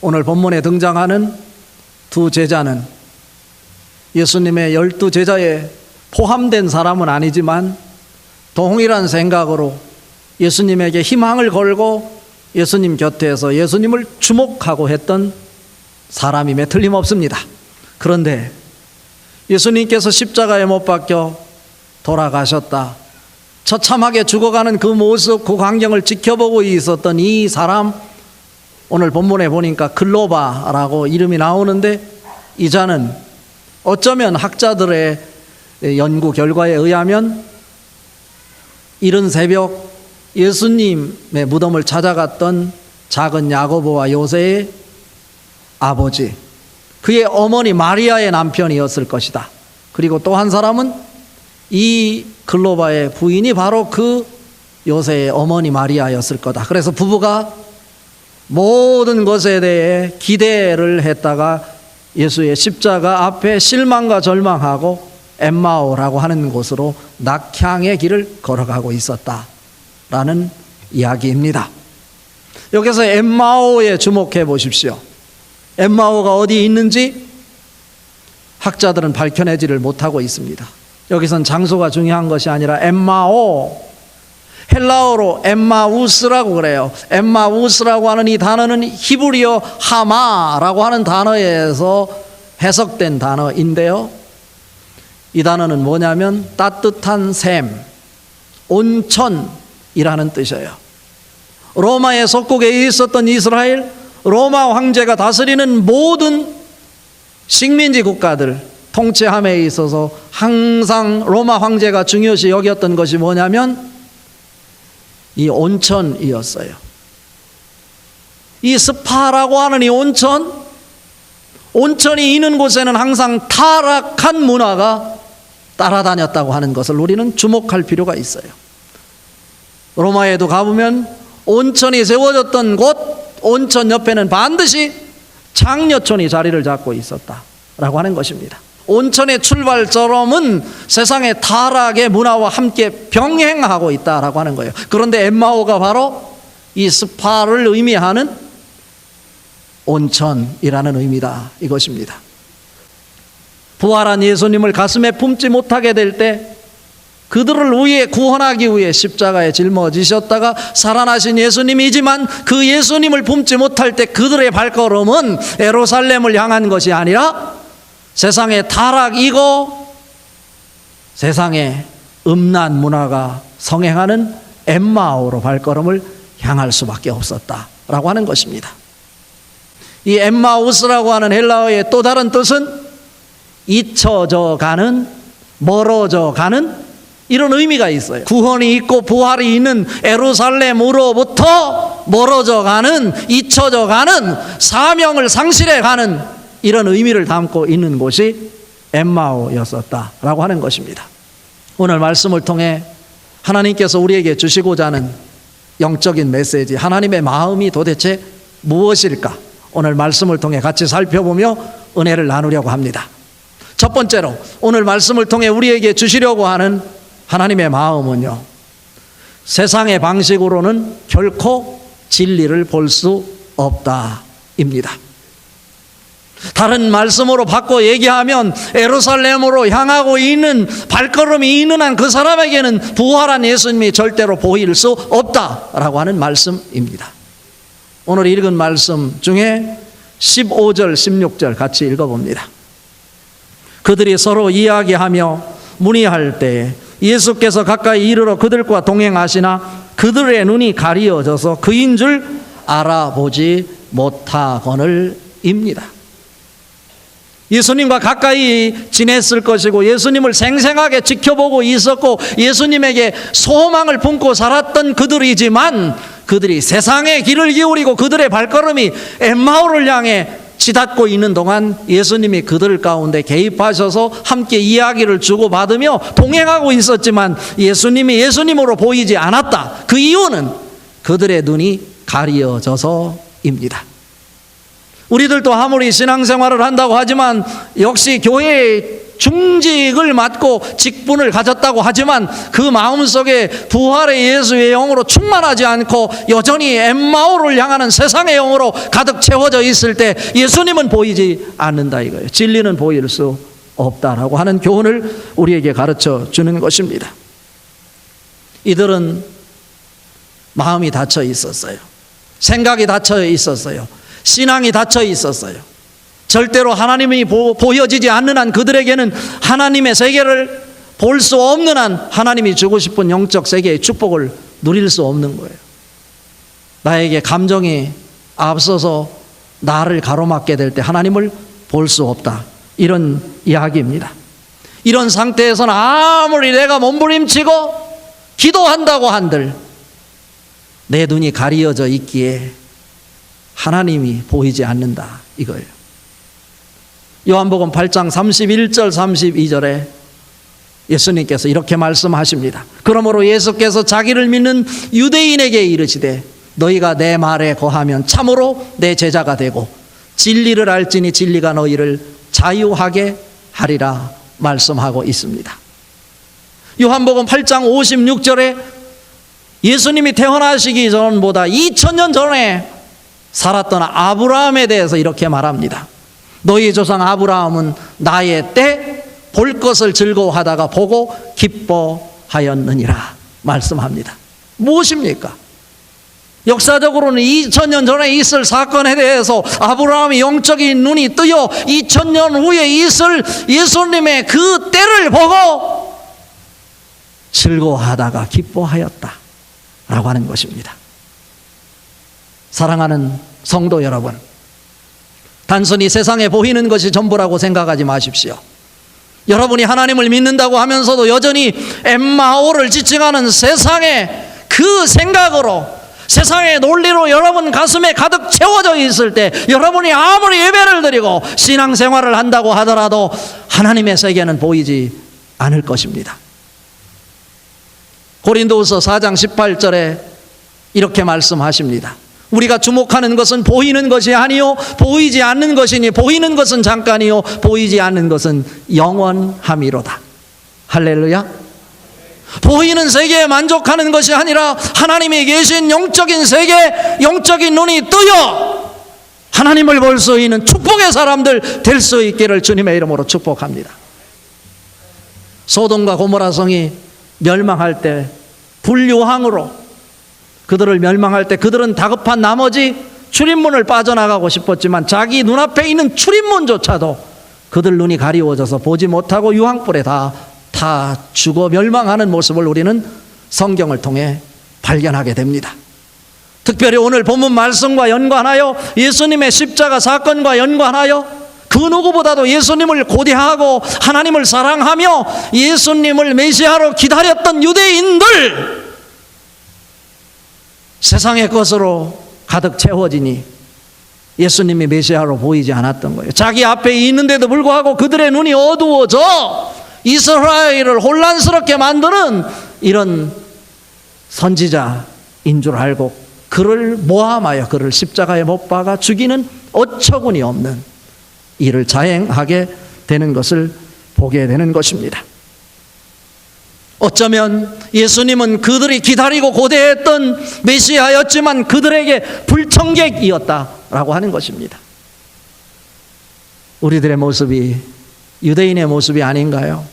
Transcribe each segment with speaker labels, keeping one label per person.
Speaker 1: 오늘 본문에 등장하는 두 제자는 예수님의 12제자에 포함된 사람은 아니지만 동일한 생각으로 예수님에게 희망을 걸고 예수님 곁에서 예수님을 주목하고 했던 사람임에 틀림없습니다. 그런데 예수님께서 십자가에 못 박혀 돌아가셨다, 처참하게 죽어가는 그 모습, 그 광경을 지켜보고 있었던 이 사람, 오늘 본문에 보니까 글로바라고 이름이 나오는데, 이 자는 어쩌면 학자들의 연구 결과에 의하면 이른 새벽 예수님의 무덤을 찾아갔던 작은 야고보와 요새의 아버지, 그의 어머니 마리아의 남편이었을 것이다. 그리고 또 한 사람은 이 글로바의 부인이 바로 그 요새의 어머니 마리아였을 거다. 그래서 부부가 모든 것에 대해 기대를 했다가 예수의 십자가 앞에 실망과 절망하고 엠마오라고 하는 곳으로 낙향의 길을 걸어가고 있었다라는 이야기입니다. 여기서 엠마오에 주목해 보십시오. 엠마오가 어디 있는지 학자들은 밝혀내지를 못하고 있습니다. 여기선 장소가 중요한 것이 아니라 엠마오, 헬라어로 엠마우스라고 그래요. 엠마우스라고 하는 이 단어는 히브리어 하마라고 하는 단어에서 해석된 단어인데요, 이 단어는 뭐냐면 따뜻한 샘, 온천이라는 뜻이에요. 로마의 속국에 있었던 이스라엘, 로마 황제가 다스리는 모든 식민지 국가들 통치함에 있어서 항상 로마 황제가 중요시 여겼던 것이 뭐냐면 이 온천이었어요. 이 스파라고 하는 이 온천이 있는 곳에는 항상 타락한 문화가 따라다녔다고 하는 것을 우리는 주목할 필요가 있어요. 로마에도 가보면 온천이 세워졌던 곳, 온천 옆에는 반드시 장려촌이 자리를 잡고 있었다라고 하는 것입니다. 온천의 출발점은 세상의 타락의 문화와 함께 병행하고 있다라고 하는 거예요. 그런데 엠마오가 바로 이 스파를 의미하는 온천이라는 의미다, 이것입니다. 부활한 예수님을 가슴에 품지 못하게 될 때 그들을 위해 구원하기 위해 십자가에 짊어지셨다가 살아나신 예수님이지만 그 예수님을 품지 못할 때 그들의 발걸음은 예루살렘을 향한 것이 아니라 세상의 타락이고 세상의 음란 문화가 성행하는 엠마오로 발걸음을 향할 수밖에 없었다라고 하는 것입니다. 이 엠마우스라고 하는 헬라어의 또 다른 뜻은 잊혀져 가는, 멀어져 가는, 이런 의미가 있어요. 구원이 있고 부활이 있는 예루살렘으로부터 멀어져 가는, 잊혀져 가는, 사명을 상실해 가는, 이런 의미를 담고 있는 곳이 엠마오였었다라고 하는 것입니다. 오늘 말씀을 통해 하나님께서 우리에게 주시고자 하는 영적인 메시지, 하나님의 마음이 도대체 무엇일까? 오늘 말씀을 통해 같이 살펴보며 은혜를 나누려고 합니다. 첫 번째로 오늘 말씀을 통해 우리에게 주시려고 하는 하나님의 마음은요, 세상의 방식으로는 결코 진리를 볼 수 없다입니다. 다른 말씀으로 바꿔 얘기하면 예루살렘으로 향하고 있는 발걸음이 있는 한 그 사람에게는 부활한 예수님이 절대로 보일 수 없다라고 하는 말씀입니다. 오늘 읽은 말씀 중에 15절, 16절 같이 읽어봅니다. 그들이 서로 이야기하며 문의할 때에 예수께서 가까이 이르러 그들과 동행하시나 그들의 눈이 가리어져서 그인 줄 알아보지 못하거늘입니다. 예수님과 가까이 지냈을 것이고 예수님을 생생하게 지켜보고 있었고 예수님에게 소망을 품고 살았던 그들이지만 그들이 세상의 길을 기울이고 그들의 발걸음이 엠마오를 향해 치닫고 있는 동안 예수님이 그들 가운데 개입하셔서 함께 이야기를 주고받으며 동행하고 있었지만 예수님이 예수님으로 보이지 않았다. 그 이유는 그들의 눈이 가리어져서입니다. 우리들도 아무리 신앙생활을 한다고 하지만 역시 교회에 중직을 맡고 직분을 가졌다고 하지만 그 마음속에 부활의 예수의 영으로 충만하지 않고 여전히 엠마오를 향하는 세상의 영으로 가득 채워져 있을 때 예수님은 보이지 않는다 이거예요. 진리는 보일 수 없다라고 하는 교훈을 우리에게 가르쳐 주는 것입니다. 이들은 마음이 닫혀 있었어요. 생각이 닫혀 있었어요. 신앙이 닫혀 있었어요. 절대로 하나님이 보여지지 않는 한 그들에게는 하나님의 세계를 볼 수 없는 한 하나님이 주고 싶은 영적 세계의 축복을 누릴 수 없는 거예요. 나에게 감정이 앞서서 나를 가로막게 될 때 하나님을 볼 수 없다. 이런 이야기입니다. 이런 상태에서는 아무리 내가 몸부림치고 기도한다고 한들 내 눈이 가리어져 있기에 하나님이 보이지 않는다 이거예요. 요한복음 8장 31절 32절에 예수님께서 이렇게 말씀하십니다. 그러므로 예수께서 자기를 믿는 유대인에게 이르시되 너희가 내 말에 거하면 참으로 내 제자가 되고 진리를 알지니 진리가 너희를 자유하게 하리라 말씀하고 있습니다. 요한복음 8장 56절에 예수님이 태어나시기 전보다 2000년 전에 살았던 아브라함에 대해서 이렇게 말합니다. 너희 조상 아브라함은 나의 때 볼 것을 즐거워하다가 보고 기뻐하였느니라 말씀합니다. 무엇입니까? 역사적으로는 2000년 전에 있을 사건에 대해서 아브라함이 영적인 눈이 뜨여 2000년 후에 있을 예수님의 그 때를 보고 즐거워하다가 기뻐하였다 라고 하는 것입니다. 사랑하는 성도 여러분, 단순히 세상에 보이는 것이 전부라고 생각하지 마십시오. 여러분이 하나님을 믿는다고 하면서도 여전히 엠마오를 지칭하는 세상의 그 생각으로, 세상의 논리로 여러분 가슴에 가득 채워져 있을 때 여러분이 아무리 예배를 드리고 신앙생활을 한다고 하더라도 하나님의 세계는 보이지 않을 것입니다. 고린도후서 4장 18절에 이렇게 말씀하십니다. 우리가 주목하는 것은 보이는 것이 아니요 보이지 않는 것이니 보이는 것은 잠깐이요 보이지 않는 것은 영원함이로다. 할렐루야. 보이는 세계에 만족하는 것이 아니라 하나님이 계신 영적인 세계, 영적인 눈이 뜨여 하나님을 볼 수 있는 축복의 사람들 될 수 있기를 주님의 이름으로 축복합니다. 소돔과 고모라 성이 멸망할 때 불유황으로 그들을 멸망할 때 그들은 다급한 나머지 출입문을 빠져나가고 싶었지만 자기 눈앞에 있는 출입문조차도 그들 눈이 가리워져서 보지 못하고 유황불에 다 죽어 멸망하는 모습을 우리는 성경을 통해 발견하게 됩니다. 특별히 오늘 본문 말씀과 연관하여 예수님의 십자가 사건과 연관하여 그 누구보다도 예수님을 고대하고 하나님을 사랑하며 예수님을 메시아로 기다렸던 유대인들, 세상의 것으로 가득 채워지니 예수님이 메시아로 보이지 않았던 거예요. 자기 앞에 있는데도 불구하고 그들의 눈이 어두워져 이스라엘을 혼란스럽게 만드는 이런 선지자인 줄 알고 그를 모함하여 그를 십자가에 못 박아 죽이는 어처구니 없는 일을 자행하게 되는 것을 보게 되는 것입니다. 어쩌면 예수님은 그들이 기다리고 고대했던 메시아였지만 그들에게 불청객이었다라고 하는 것입니다. 우리들의 모습이 유대인의 모습이 아닌가요?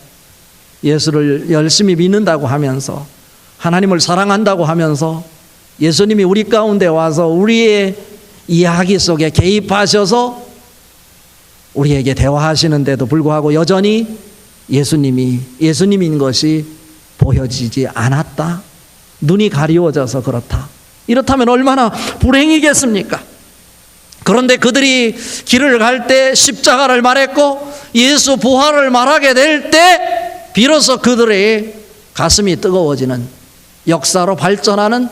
Speaker 1: 예수를 열심히 믿는다고 하면서 하나님을 사랑한다고 하면서 예수님이 우리 가운데 와서 우리의 이야기 속에 개입하셔서 우리에게 대화하시는데도 불구하고 여전히 예수님인 것이 보여지지 않았다. 눈이 가리워져서 그렇다. 이렇다면 얼마나 불행이겠습니까? 그런데 그들이 길을 갈 때 십자가를 말했고 예수 부활을 말하게 될 때 비로소 그들의 가슴이 뜨거워지는 역사로 발전하는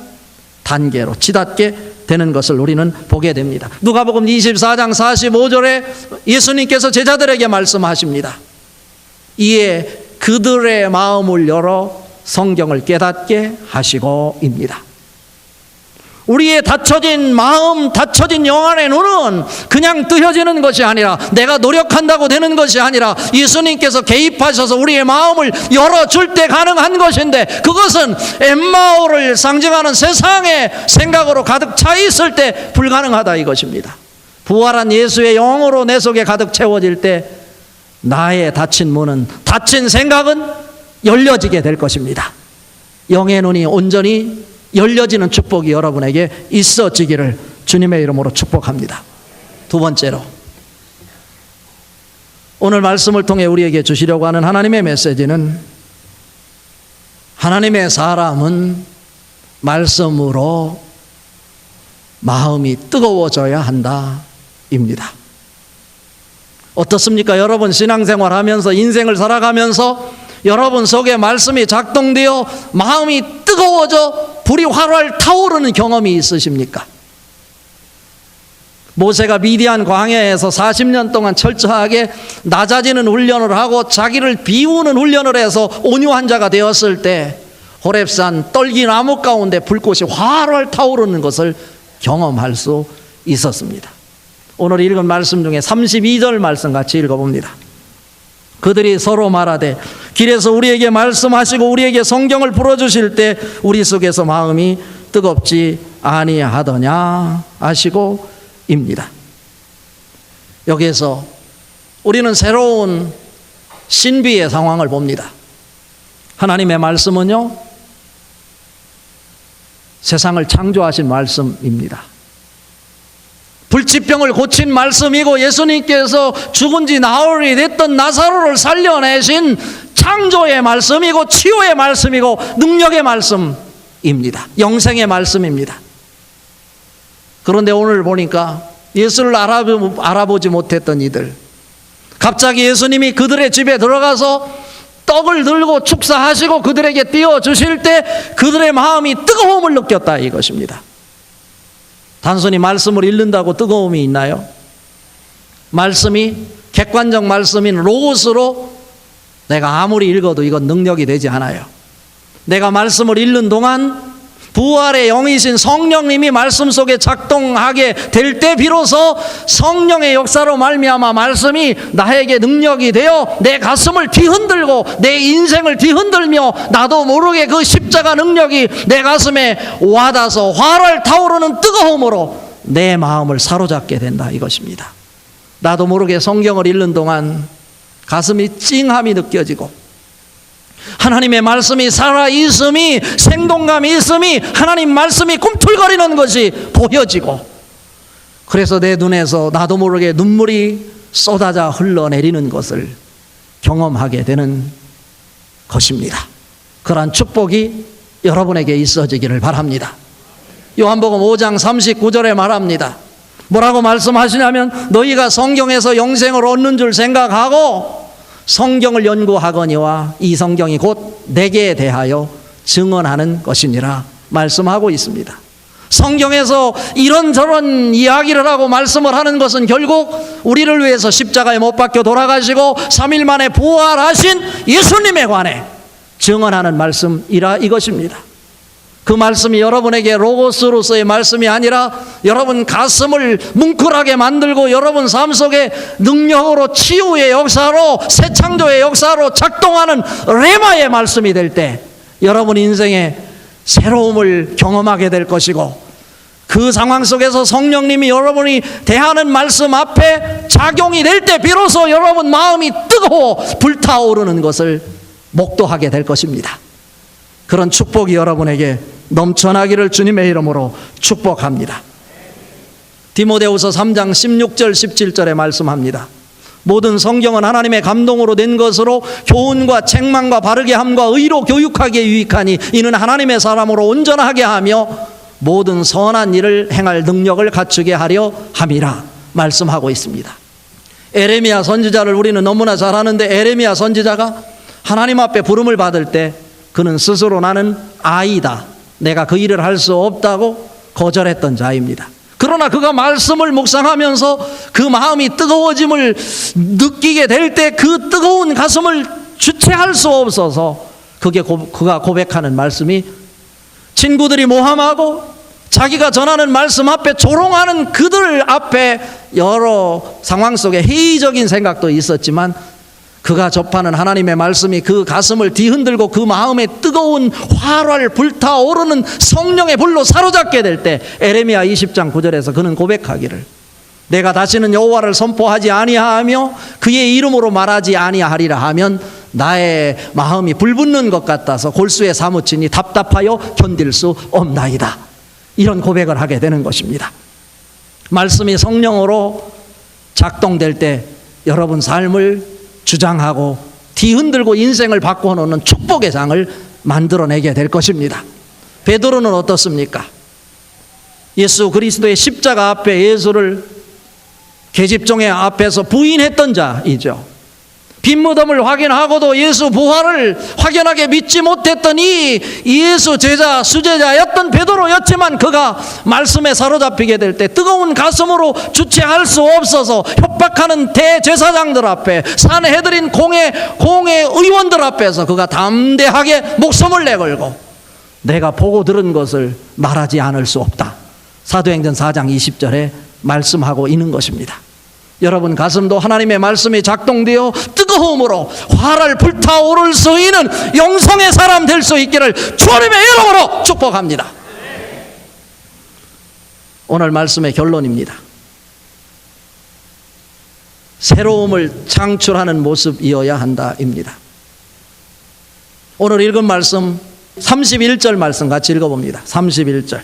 Speaker 1: 단계로 치닫게 되는 것을 우리는 보게 됩니다. 누가복음 24장 45절에 예수님께서 제자들에게 말씀하십니다. 이에 그들의 마음을 열어 성경을 깨닫게 하시고입니다. 우리의 닫혀진 마음, 닫혀진 영안의 눈은 그냥 뜨여지는 것이 아니라, 내가 노력한다고 되는 것이 아니라 예수님께서 개입하셔서 우리의 마음을 열어줄 때 가능한 것인데, 그것은 엠마오를 상징하는 세상의 생각으로 가득 차 있을 때 불가능하다 이것입니다. 부활한 예수의 영으로 내 속에 가득 채워질 때 나의 닫힌 문은, 닫힌 생각은 열려지게 될 것입니다. 영의 눈이 온전히 열려지는 축복이 여러분에게 있어지기를 주님의 이름으로 축복합니다. 두 번째로, 오늘 말씀을 통해 우리에게 주시려고 하는 하나님의 메시지는, 하나님의 사람은 말씀으로 마음이 뜨거워져야 한다 입니다. 어떻습니까? 여러분 신앙생활 하면서, 인생을 살아가면서 여러분 속에 말씀이 작동되어 마음이 뜨거워져 불이 활활 타오르는 경험이 있으십니까? 모세가 미디안 광야에서 40년 동안 철저하게 낮아지는 훈련을 하고 자기를 비우는 훈련을 해서 온유한 자가 되었을 때 호렙산 떨기나무 가운데 불꽃이 활활 타오르는 것을 경험할 수 있었습니다. 오늘 읽은 말씀 중에 32절 말씀 같이 읽어봅니다. 그들이 서로 말하되 길에서 우리에게 말씀하시고 우리에게 성경을 풀어주실 때 우리 속에서 마음이 뜨겁지 아니하더냐 하시고 입니다. 여기에서 우리는 새로운 신비의 상황을 봅니다. 하나님의 말씀은요, 세상을 창조하신 말씀입니다. 불치병을 고친 말씀이고, 예수님께서 죽은 지 나흘이 됐던 나사로를 살려내신 창조의 말씀이고, 치유의 말씀이고, 능력의 말씀입니다. 영생의 말씀입니다. 그런데 오늘 보니까 예수를 알아보지 못했던 이들, 갑자기 예수님이 그들의 집에 들어가서 떡을 들고 축사하시고 그들에게 띄워주실 때 그들의 마음이 뜨거움을 느꼈다 이것입니다. 단순히 말씀을 읽는다고 뜨거움이 있나요? 말씀이, 객관적 말씀인 로고스로 내가 아무리 읽어도 이건 능력이 되지 않아요. 내가 말씀을 읽는 동안 부활의 영이신 성령님이 말씀 속에 작동하게 될 때 비로소 성령의 역사로 말미암아 말씀이 나에게 능력이 되어 내 가슴을 뒤흔들고 내 인생을 뒤흔들며 나도 모르게 그 십자가 능력이 내 가슴에 와닿아서 활활 타오르는 뜨거움으로 내 마음을 사로잡게 된다 이것입니다. 나도 모르게 성경을 읽는 동안 가슴이 찡함이 느껴지고, 하나님의 말씀이 살아있음이, 생동감이 있음이, 하나님 말씀이 꿈틀거리는 것이 보여지고, 그래서 내 눈에서 나도 모르게 눈물이 쏟아져 흘러내리는 것을 경험하게 되는 것입니다. 그러한 축복이 여러분에게 있어지기를 바랍니다. 요한복음 5장 39절에 말합니다. 뭐라고 말씀하시냐면, 너희가 성경에서 영생을 얻는 줄 생각하고 성경을 연구하거니와 이 성경이 곧 내게 대하여 증언하는 것이니라 말씀하고 있습니다. 성경에서 이런저런 이야기를 하고 말씀을 하는 것은 결국 우리를 위해서 십자가에 못 박혀 돌아가시고 3일 만에 부활하신 예수님에 관해 증언하는 말씀이라 이것입니다. 그 말씀이 여러분에게 로고스로서의 말씀이 아니라 여러분 가슴을 뭉클하게 만들고 여러분 삶 속에 능력으로, 치유의 역사로, 새 창조의 역사로 작동하는 레마의 말씀이 될 때 여러분 인생에 새로움을 경험하게 될 것이고, 그 상황 속에서 성령님이 여러분이 대하는 말씀 앞에 작용이 될 때 비로소 여러분 마음이 뜨거워 불타오르는 것을 목도하게 될 것입니다. 그런 축복이 여러분에게 넘쳐나기를 주님의 이름으로 축복합니다. 디모데후서 3장 16절 17절에 말씀합니다. 모든 성경은 하나님의 감동으로 낸 것으로 교훈과 책망과 바르게 함과 의로 교육하기에 유익하니 이는 하나님의 사람으로 온전하게 하며 모든 선한 일을 행할 능력을 갖추게 하려 함이라 말씀하고 있습니다. 에레미야 선지자를 우리는 너무나 잘 아는데, 에레미야 선지자가 하나님 앞에 부름을 받을 때 그는 스스로 나는 아이다, 내가 그 일을 할 수 없다고 거절했던 자입니다. 그러나 그가 말씀을 묵상하면서 그 마음이 뜨거워짐을 느끼게 될 때 그 뜨거운 가슴을 주체할 수 없어서 그가 고백하는 말씀이, 친구들이 모함하고 자기가 전하는 말씀 앞에 조롱하는 그들 앞에 여러 상황 속에 회의적인 생각도 있었지만 그가 접하는 하나님의 말씀이 그 가슴을 뒤흔들고 그 마음에 뜨거운 활활 불타오르는 성령의 불로 사로잡게 될 때 에레미야 20장 9절에서 그는 고백하기를 내가 다시는 여호와를 선포하지 아니하며 그의 이름으로 말하지 아니하리라 하면 나의 마음이 불붙는 것 같아서 골수에 사무치니 답답하여 견딜 수 없나이다. 이런 고백을 하게 되는 것입니다. 말씀이 성령으로 작동될 때 여러분 삶을 주장하고 뒤흔들고 인생을 바꿔놓는 축복의 장을 만들어내게 될 것입니다. 베드로는 어떻습니까? 예수 그리스도의 십자가 앞에 예수를 계집종의 앞에서 부인했던 자이죠. 빈무덤을 확인하고도 예수 부활을 확연하게 믿지 못했던 이 예수 제자 수제자였던 베드로였지만 그가 말씀에 사로잡히게 될 때 뜨거운 가슴으로 주체할 수 없어서 협박하는 대제사장들 앞에 산헤드린 공회 의원들 앞에서 그가 담대하게 목숨을 내걸고 내가 보고 들은 것을 말하지 않을 수 없다. 사도행전 4장 20절에 말씀하고 있는 것입니다. 여러분 가슴도 하나님의 말씀이 작동되어 뜨거움으로 활활 불타오를 수 있는 영성의 사람 될 수 있기를 주님의 이름으로 축복합니다. 오늘 말씀의 결론입니다. 새로움을 창출하는 모습이어야 한다입니다. 오늘 읽은 말씀 31절 말씀 같이 읽어봅니다. 31절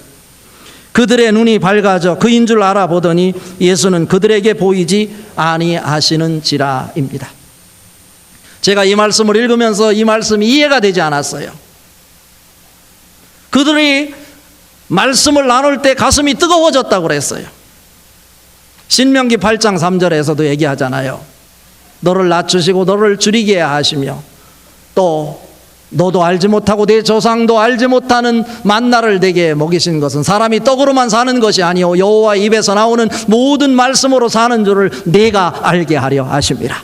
Speaker 1: 그들의 눈이 밝아져 그인 줄 알아보더니 예수는 그들에게 보이지 아니하시는지라입니다. 제가 이 말씀을 읽으면서 이 말씀이 이해가 되지 않았어요. 그들이 말씀을 나눌 때 가슴이 뜨거워졌다고 그랬어요. 신명기 8장 3절에서도 얘기하잖아요. 너를 낮추시고 너를 줄이게 하시며 또 너도 알지 못하고 내 조상도 알지 못하는 만나를 내게 먹이신 것은 사람이 떡으로만 사는 것이 아니오 여호와 입에서 나오는 모든 말씀으로 사는 줄을 내가 알게 하려 하심이라.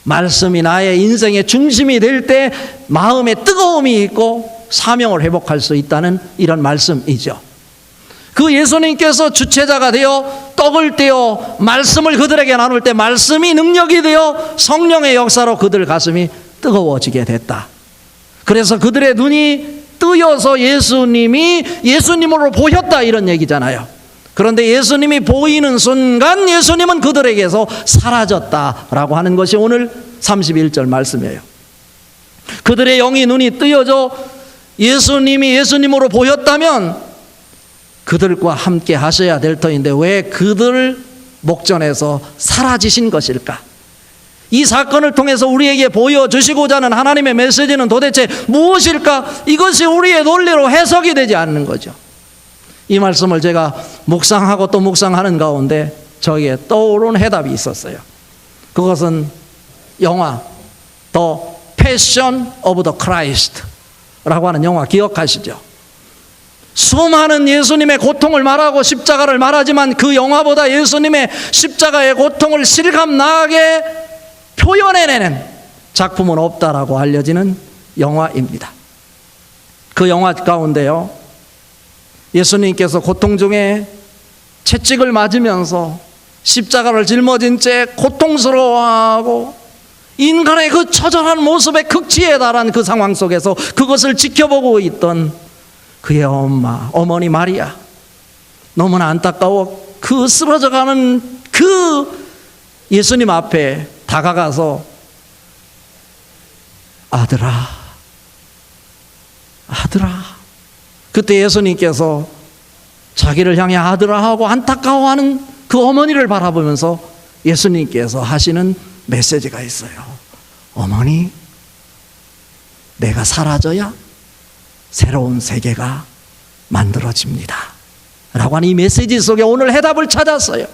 Speaker 1: 말씀이 나의 인생의 중심이 될 때 마음에 뜨거움이 있고 사명을 회복할 수 있다는 이런 말씀이죠. 그 예수님께서 주체자가 되어 떡을 떼어 말씀을 그들에게 나눌 때 말씀이 능력이 되어 성령의 역사로 그들 가슴이 뜨거워지게 됐다. 그래서 그들의 눈이 뜨여서 예수님이 예수님으로 보였다 이런 얘기잖아요. 그런데 예수님이 보이는 순간 예수님은 그들에게서 사라졌다라고 하는 것이 오늘 31절 말씀이에요. 그들의 영이 눈이 뜨여져 예수님이 예수님으로 보였다면 그들과 함께 하셔야 될 터인데 왜 그들 목전에서 사라지신 것일까? 이 사건을 통해서 우리에게 보여주시고자 하는 하나님의 메시지는 도대체 무엇일까? 이것이 우리의 논리로 해석이 되지 않는 거죠. 이 말씀을 제가 묵상하고 또 묵상하는 가운데 저에게 떠오른 해답이 있었어요. 그것은 영화 The Passion of the Christ 라고 하는 영화 기억하시죠? 수많은 예수님의 고통을 말하고 십자가를 말하지만 그 영화보다 예수님의 십자가의 고통을 실감나게 표현해내는 작품은 없다라고 알려지는 영화입니다. 그 영화 가운데요, 예수님께서 고통 중에 채찍을 맞으면서 십자가를 짊어진 채 고통스러워하고 인간의 그 처절한 모습의 극치에 달한 그 상황 속에서 그것을 지켜보고 있던 그의 어머니 마리아, 너무나 안타까워 그 쓰러져가는 그 예수님 앞에 다가가서 아들아, 아들아. 그때 예수님께서 자기를 향해 아들아 하고 안타까워하는 그 어머니를 바라보면서 예수님께서 하시는 메시지가 있어요. 어머니, 내가 사라져야 새로운 세계가 만들어집니다 라고 하는 이 메시지 속에 오늘 해답을 찾았어요.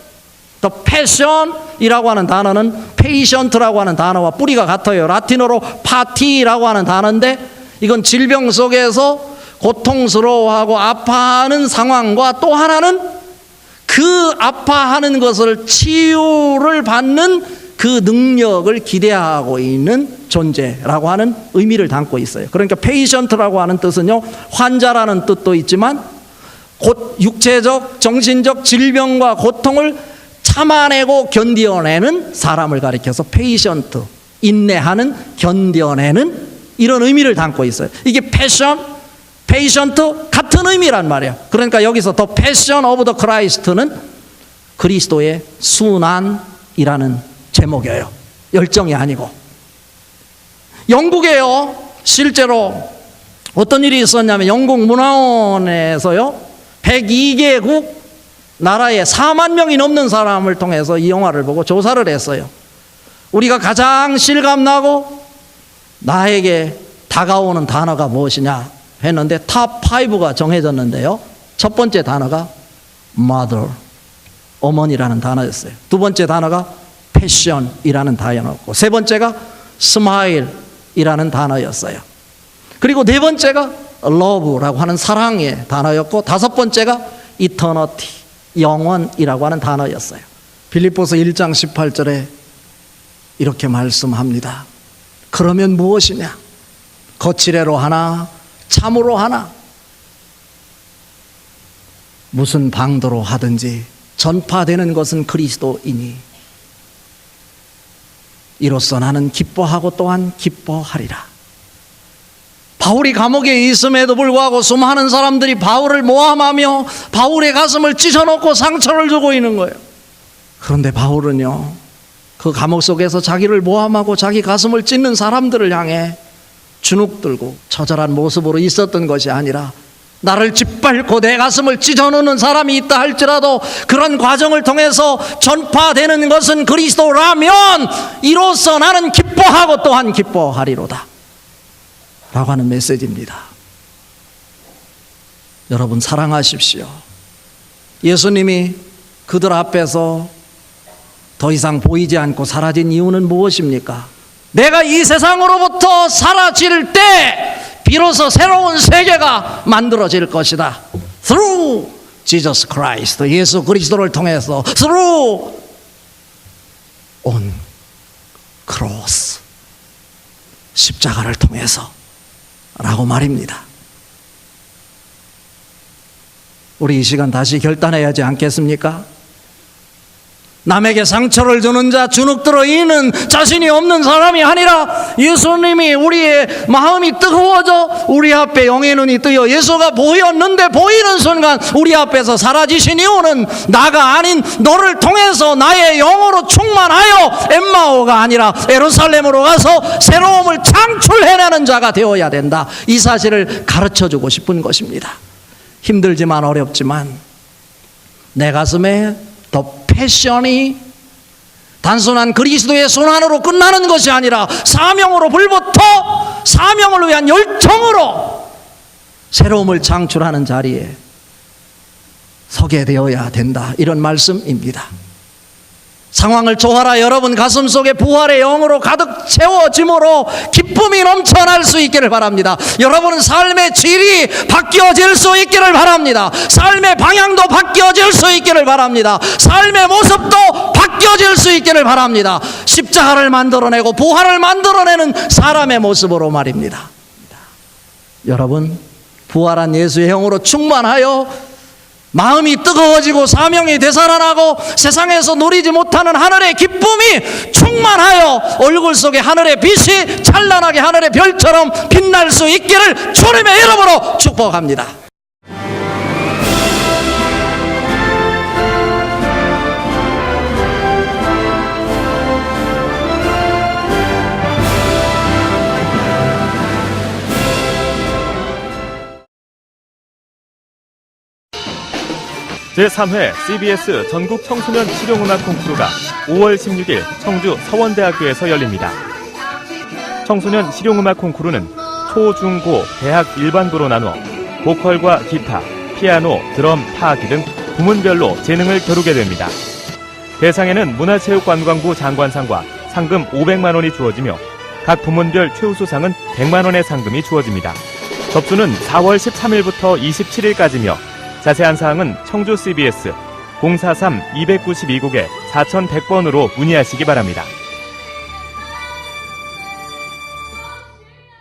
Speaker 1: The passion이라고 하는 단어는 patient라고 하는 단어와 뿌리가 같아요. 라틴어로 파티라고 하는 단어인데 이건 질병 속에서 고통스러워하고 아파하는 상황과 또 하나는 그 아파하는 것을 치유를 받는 그 능력을 기대하고 있는 존재라고 하는 의미를 담고 있어요. 그러니까 patient라고 하는 뜻은요, 환자라는 뜻도 있지만 육체적, 정신적 질병과 고통을 참아내고 견뎌내는 사람을 가리켜서 페이션트, 인내하는, 견뎌내는 이런 의미를 담고 있어요. 이게 패션, 페이션트 같은 의미란 말이에요. 그러니까 여기서 더 패션 오브 더 크라이스트는 그리스도의 순환이라는 제목이에요. 열정이 아니고. 영국에요, 실제로 어떤 일이 있었냐면 영국 문화원에서요 102개국 나라에 4만 명이 넘는 사람을 통해서 이 영화를 보고 조사를 했어요. 우리가 가장 실감나고 나에게 다가오는 단어가 무엇이냐 했는데 탑 5가 정해졌는데요, 첫 번째 단어가 mother, 어머니라는 단어였어요. 두 번째 단어가 passion이라는 단어였고, 세 번째가 smile이라는 단어였어요. 그리고 네 번째가 love라고 하는 사랑의 단어였고, 다섯 번째가 eternity, 영원이라고 하는 단어였어요. 빌립보서 1장 18절에 이렇게 말씀합니다. 그러면 무엇이냐? 거칠애로 하나 참으로 하나 무슨 방도로 하든지 전파되는 것은 그리스도이니 이로써 나는 기뻐하고 또한 기뻐하리라. 바울이 감옥에 있음에도 불구하고 수많은 사람들이 바울을 모함하며 바울의 가슴을 찢어놓고 상처를 주고 있는 거예요. 그런데 바울은요, 그 감옥 속에서 자기를 모함하고 자기 가슴을 찢는 사람들을 향해 주눅 들고 처절한 모습으로 있었던 것이 아니라, 나를 짓밟고 내 가슴을 찢어놓는 사람이 있다 할지라도 그런 과정을 통해서 전파되는 것은 그리스도라면 이로써 나는 기뻐하고 또한 기뻐하리로다 라고 하는 메시지입니다. 여러분, 사랑하십시오. 예수님이 그들 앞에서 더 이상 보이지 않고 사라진 이유는 무엇입니까? 내가 이 세상으로부터 사라질 때 비로소 새로운 세계가 만들어질 것이다. Through Jesus Christ, 예수 그리스도를 통해서, through on cross, 십자가를 통해서 라고 말입니다. 우리 이 시간 다시 결단해야 하지 않겠습니까? 남에게 상처를 주는 자, 주눅들어 있는 자신이 없는 사람이 아니라 예수님이 우리의 마음이 뜨거워져 우리 앞에 영의 눈이 뜨여 예수가 보였는데 보이는 순간 우리 앞에서 사라지신 이유는 나가 아닌 너를 통해서 나의 영으로 충만하여 엠마오가 아니라 예루살렘으로 가서 새로움을 창출해내는 자가 되어야 된다. 이 사실을 가르쳐주고 싶은 것입니다. 힘들지만 어렵지만 내 가슴에 더 패션이 단순한 그리스도의 순환으로 끝나는 것이 아니라 사명으로 불붙어 사명을 위한 열정으로 새로움을 창출하는 자리에 서게 되어야 된다, 이런 말씀입니다. 상황을 초월하 여러분 가슴 속에 부활의 영으로 가득 채워짐으로 기쁨이 넘쳐날 수 있기를 바랍니다. 여러분은 삶의 질이 바뀌어질 수 있기를 바랍니다. 삶의 방향도 바뀌어질 수 있기를 바랍니다. 삶의 모습도 바뀌어질 수 있기를 바랍니다. 십자가를 만들어내고 부활을 만들어내는 사람의 모습으로 말입니다. 여러분, 부활한 예수의 영으로 충만하여 마음이 뜨거워지고 사명이 되살아나고 세상에서 누리지 못하는 하늘의 기쁨이 충만하여 얼굴 속에 하늘의 빛이 찬란하게 하늘의 별처럼 빛날 수 있기를 주님의 이름으로 축복합니다.
Speaker 2: 제3회 CBS 전국 청소년 실용음악 콩쿠르가 5월 16일 청주 서원대학교에서 열립니다. 청소년 실용음악 콩쿠르는 초, 중, 고, 대학 일반부로 나누어 보컬과 기타, 피아노, 드럼, 타악기 등 부문별로 재능을 겨루게 됩니다. 대상에는 문화체육관광부 장관상과 상금 500만 원이 주어지며 각 부문별 최우수상은 100만 원의 상금이 주어집니다. 접수는 4월 13일부터 27일까지며 자세한 사항은 청주 CBS 043-292국에 4100번으로 문의하시기 바랍니다.